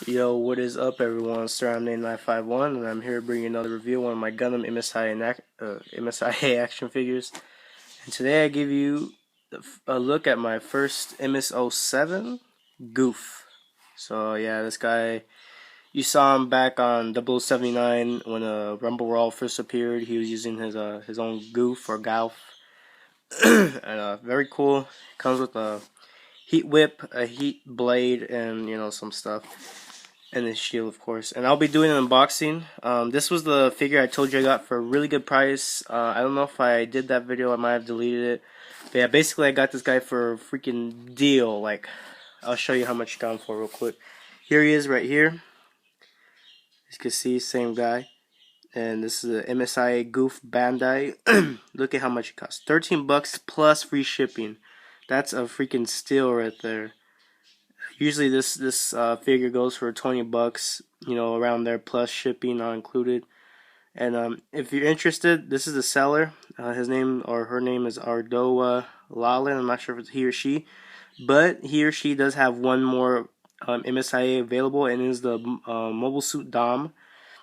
Yo, what is up, everyone? SirAm951, and I'm here bringing another review of one of my Gundam MSIA action figures. And today I give you a look at my first MS-07 Gouf. So yeah, this guy, you saw him back on 0079 when Rumble World first appeared. He was using his own Gouf or Gouf, and very cool. Comes with a heat whip, a heat blade, and some stuff. And his shield, of course. And I'll be doing an unboxing. This was the figure I told you I got for a really good price. I don't know if I did that video. I might have deleted it. But yeah, basically I got this guy for a freaking deal. Like, I'll show you how much I got him for real quick. Here he is right here. As you can see, same guy. And this is the MSIA Gouf Bandai. Look at how much it costs. 13 bucks plus free shipping. That's a freaking steal right there. Usually this figure goes for 20 bucks, around there, plus shipping not included. And if you're interested, this is the seller. His name or her name is Ardoa Lalin. I'm not sure if it's he or she, but he or she does have one more MSIA available, and it is the Mobile Suit Dom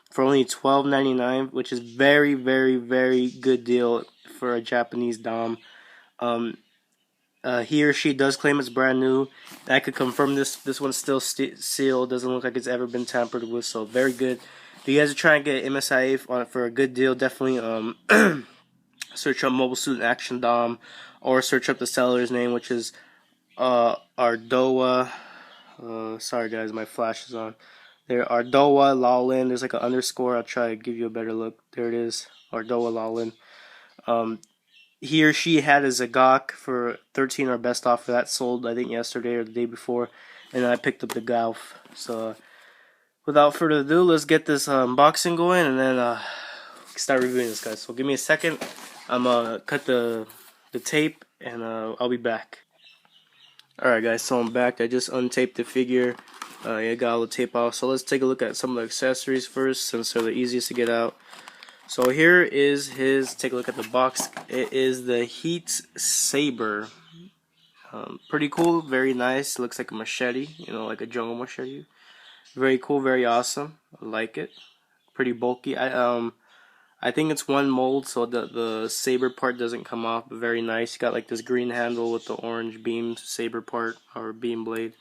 for only $12.99, which is very, very, very good deal for a Japanese Dom. He or she does claim it's brand new. I could confirm this one's still sealed. Doesn't look like it's ever been tampered with, so very good. If you guys are trying to get MSIA on it for a good deal, definitely search up Mobile Suit Action Dom, or search up the seller's name, which is Ardoa. Sorry guys, my flash is on. There, Ardoa Lalin. There's like an underscore. I'll try to give you a better look. There it is, Ardoa Lalin. He or she had a Zaku for 13, our best offer. That sold, I think, yesterday or the day before. And then I picked up the Gouf. So, without further ado, let's get this unboxing going and then start reviewing this, guys. So, give me a second. I'm going to cut the tape and I'll be back. Alright, guys, so I'm back. I just untaped the figure. I got all the tape off. So, let's take a look at some of the accessories first, since they're the easiest to get out. So here is his, take a look at the box. It is the Heat Saber. Pretty cool, very nice. Looks like a machete, like a jungle machete. Very cool, very awesome. I like it. Pretty bulky. I think it's one mold, so the saber part doesn't come off, but very nice. You got like this green handle with the orange beam saber part, or beam blade.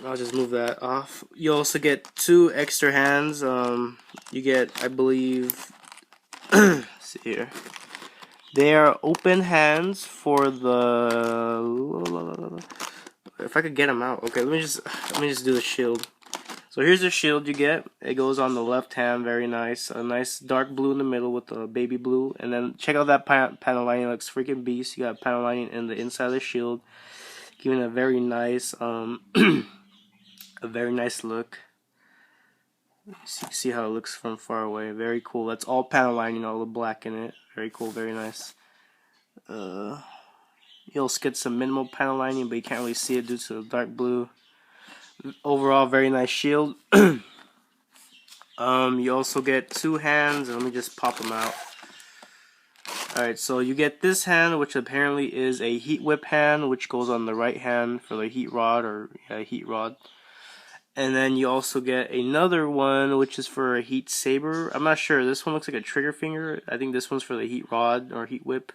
I'll just move that off. You also get 2 extra hands. You get, I believe, let's see here. They are open hands for the. If I could get them out. Okay, let me just do the shield. So here's the shield you get. It goes on the left hand, very nice. A nice dark blue in the middle with the baby blue, and then check out that panel lining. It looks freaking beast. You got panel lining in the inside of the shield, giving a very nice a very nice look. See how it looks from far away. Very cool. That's all panel lining, all the black in it. Very cool, very nice. You'll get some minimal panel lining, but you can't really see it due to the dark blue. Overall, very nice shield. You also get 2 hands. Let me just pop them out. Alright, so you get this hand, which apparently is a heat whip hand, which goes on the right hand for the heat rod, or heat rod. And then you also get another one, which is for a heat saber. I'm not sure. This one looks like a trigger finger. I think this one's for the heat rod or heat whip.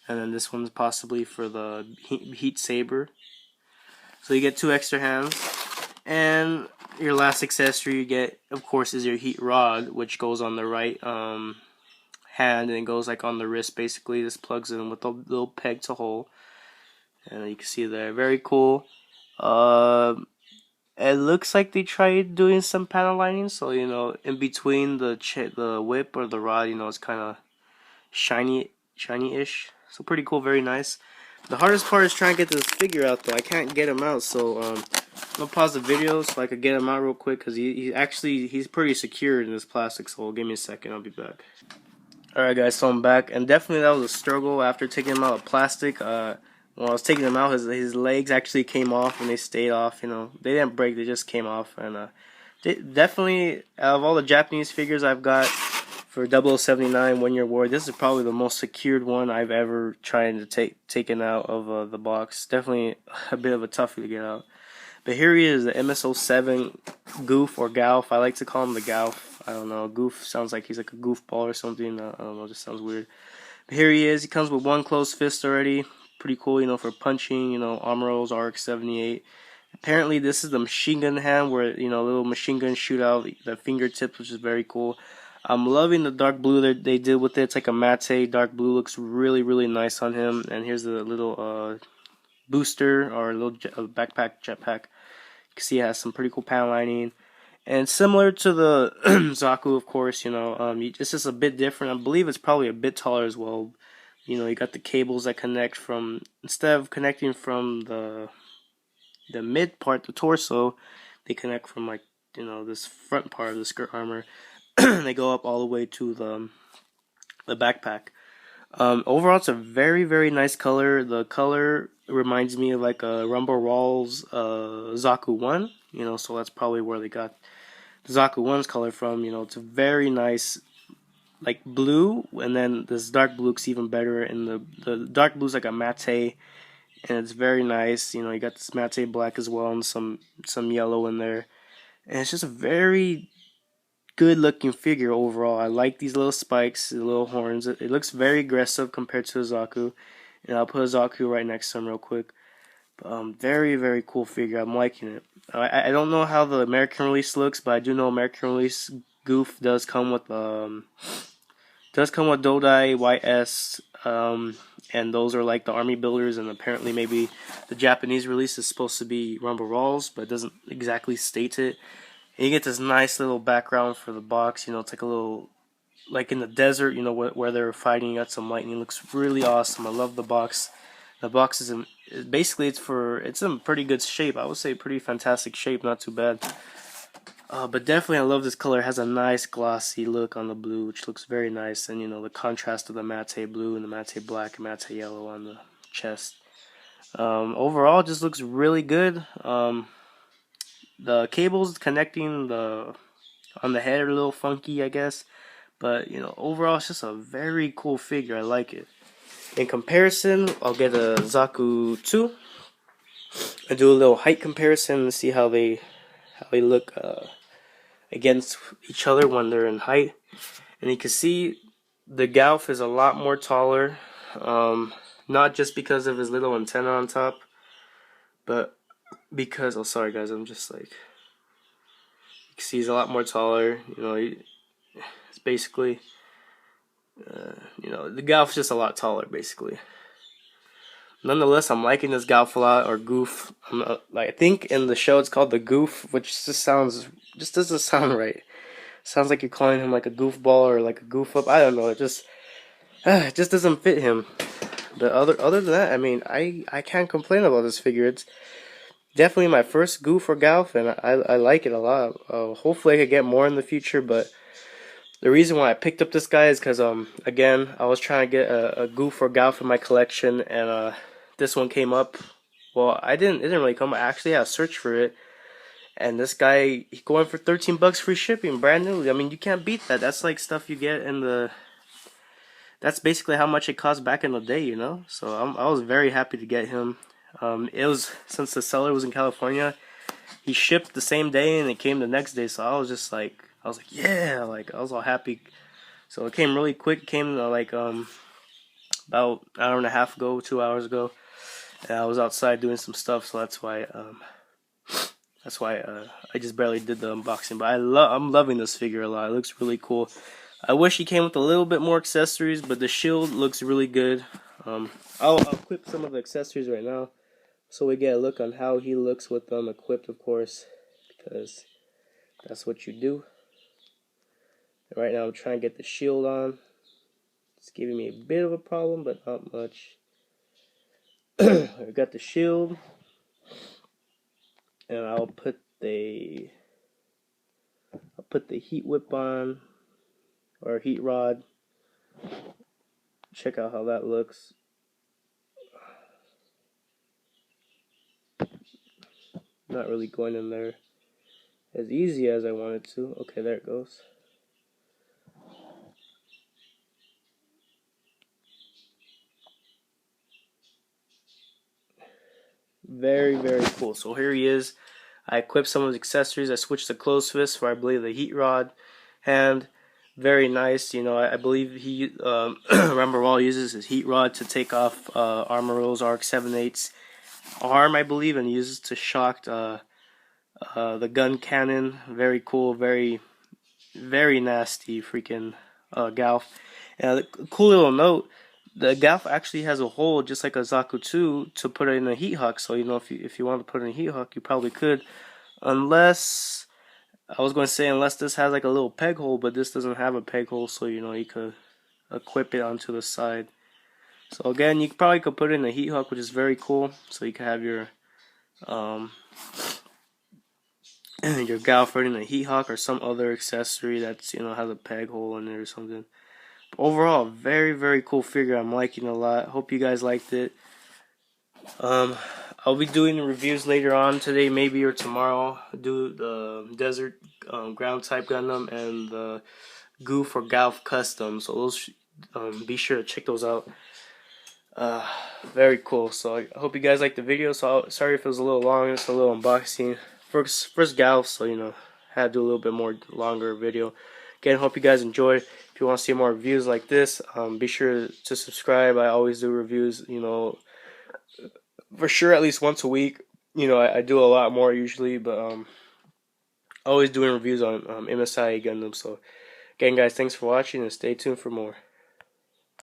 And then this one's possibly for the heat saber. So you get 2 extra hands. And your last accessory you get, of course, is your heat rod, which goes on the right hand, and it goes like on the wrist basically. This plugs in with a little peg to hole. And you can see there. Very cool. It looks like they tried doing some panel lining, so in between the whip or the rod, it's kind of shiny-ish. So pretty cool, very nice. The hardest part is trying to get this figure out, though. I can't get him out, so I'm gonna pause the video so I could get him out real quick, because he's pretty secured in this plastic. So give me a second, I'll be back. Alright, guys, so I'm back, and definitely that was a struggle after taking him out of plastic. When I was taking them out, his legs actually came off, and they stayed off. They didn't break; they just came off. And definitely, out of all the Japanese figures I've got for 0079 1 Year War, this is probably the most secured one I've ever tried to taken out of the box. Definitely a bit of a toughie to get out. But here he is, the MS-07 Gouf or Gouf. I like to call him the Gouf. I don't know. Gouf sounds like he's like a goofball or something. I don't know. Just sounds weird. But here he is. He comes with one closed fist already. Pretty cool, you know, for punching. You know, armor rolls RX-78. Apparently, this is the machine gun hand where, you know, little machine gun shoot out the fingertips, which is very cool. I'm loving the dark blue that they did with it. It's like a matte dark blue. Looks really, really nice on him. And here's the little booster or a little backpack, jetpack. You can see it has some pretty cool panel lining. And similar to the Zaku, of course, you know, it's just a bit different. I believe it's probably a bit taller as well. You know, you got the cables that connect from, instead of connecting from the mid part, the torso, they connect from, like, you know, this front part of the skirt armor. They go up all the way to the backpack. Overall, it's a very, very nice color. The color reminds me of like a Rumble Rawls Zaku 1, you know, so that's probably where they got the Zaku 1's color from. You know, it's a very nice, like, blue, and then this dark blue looks even better, and the dark blue's like a matte, and it's very nice. You know, you got this matte black as well, and some yellow in there, and it's just a very good looking figure overall. I like these little spikes, the little horns. It looks very aggressive compared to a Zaku. And I'll put a Zaku right next to him real quick. But, very, very cool figure. I'm liking it. I don't know how the American release looks, but I do know American release Gouf does come with Dodai YS, and those are like the army builders, and apparently maybe the Japanese release is supposed to be Rumble Rawls, but it doesn't exactly state it. And you get this nice little background for the box. You know, it's like a little, like in the desert, you know, where they're fighting. You got some lightning. It looks really awesome. I love the box. The box is basically it's in pretty good shape. I would say pretty fantastic shape. Not too bad. But definitely, I love this color. It has a nice glossy look on the blue, which looks very nice. And, you know, the contrast of the matte blue and the matte black and matte yellow on the chest. Overall, it just looks really good. The cables connecting on the head are a little funky, I guess. But, you know, overall, it's just a very cool figure. I like it. In comparison, I'll get a Zaku 2. I do a little height comparison and see how they look against each other when they're in height. And you can see the Gouf is a lot more taller. Not just because of his little antenna on top, but because, oh, sorry guys, I'm just like, you can see he's a lot more taller. You know, it's basically, you know, the Gouf's just a lot taller, basically. Nonetheless, I'm liking this Gouf a lot, or Gouf. I think in the show it's called the Gouf, which just doesn't sound right. Sounds like you're calling him like a goofball or like a goof up. I don't know. It just doesn't fit him. But other than that, I mean, I can't complain about this figure. It's definitely my first Gouf or Gouf, and I like it a lot. Hopefully I could get more in the future, but the reason why I picked up this guy is because, again, I was trying to get a Gouf or Gouf in my collection, and this one came up. Well, it didn't really come. I actually had to search for it, and this guy, he going for $13 free shipping, brand new. I mean, you can't beat that. That's like stuff you get in the. That's basically how much it cost back in the day, you know. So I was very happy to get him. It was, since the seller was in California, he shipped the same day and it came the next day. So I was just like, yeah, like I was all happy. So it came really quick. It came like about an hour and a half ago, 2 hours ago. And I was outside doing some stuff, so that's why I just barely did the unboxing. But I'm loving this figure a lot. It looks really cool. I wish he came with a little bit more accessories, but the shield looks really good. I'll equip some of the accessories right now, so we get a look on how he looks with them equipped, of course, because that's what you do. And right now I'm trying to get the shield on. It's giving me a bit of a problem, but not much. I got the shield, and I'll put the heat whip on, or heat rod. Check out how that looks. Not really going in there as easy as I wanted to. Okay, there it goes. Very, very cool. So here he is. I equipped some of the accessories. I switched to closed fist for, I believe, the heat rod hand. Very nice. You know, I believe he Rambarwal uses his heat rod to take off Armorill's ARC-7/8's arm, I believe, and uses to shock the gun cannon. Very cool. Very nasty freaking Gouf. And a cool little note, the Gouf actually has a hole just like a Zaku 2 to put it in a heat hawk. So you know, if you want to put it in a heat hawk, you probably could, unless I was going to say unless this has like a little peg hole, but this doesn't have a peg hole, so you know you could equip it onto the side. So again, you probably could put it in a heat hawk, which is very cool. So you can have your your Gouf in a heat hawk or some other accessory that's, you know, has a peg hole in it or something. But overall, very cool figure. I'm liking it a lot. Hope you guys liked it. I'll be doing reviews later on today, maybe, or tomorrow. I'll do the desert ground type Gundam and the Gouf or Gouf custom. So those be sure to check those out. Very cool. So I hope you guys liked the video. So sorry if it was a little long. It's a little unboxing. First Gouf, so you know, had to do a little bit more longer video. Again, hope you guys enjoyed. If you want to see more reviews like this, be sure to subscribe. I always do reviews, you know, for sure at least once a week. You know, I do a lot more usually, but always doing reviews on MSIA Gundam. So again, guys, thanks for watching and stay tuned for more.